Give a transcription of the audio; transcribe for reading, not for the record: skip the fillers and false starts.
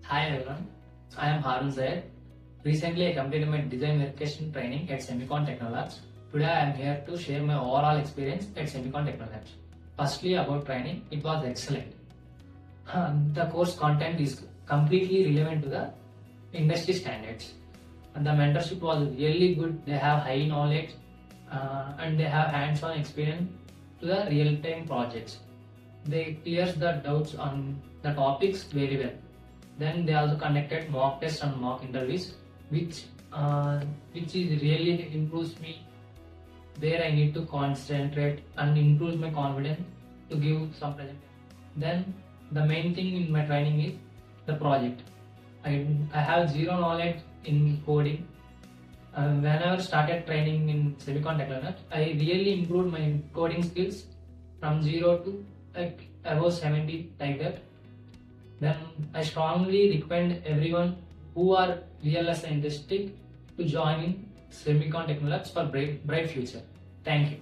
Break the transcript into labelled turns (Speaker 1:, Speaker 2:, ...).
Speaker 1: Hi everyone, I am Harun. Recently I completed my design verification training at Semicon Technolabs. Today I am here to share my overall experience at Semicon Technolabs. Firstly about training, it was excellent. The course content is completely relevant to the industry standards. And the mentorship was really good. They have high knowledge and they have hands-on experience to the real-time projects. They clears the doubts on the topics very well. Then they also conducted mock tests and mock interviews, which is really improves me. Where I need to concentrate and improve my confidence to give some presentation. Then the main thing in my training is the project. I have zero knowledge in coding. Whenever started training in Semicon Technology, I really improved my coding skills from 0 to like above 70 like that. Then I strongly recommend everyone who are VLSI interested to join in Semicon Technolabs for bright future. Thank you.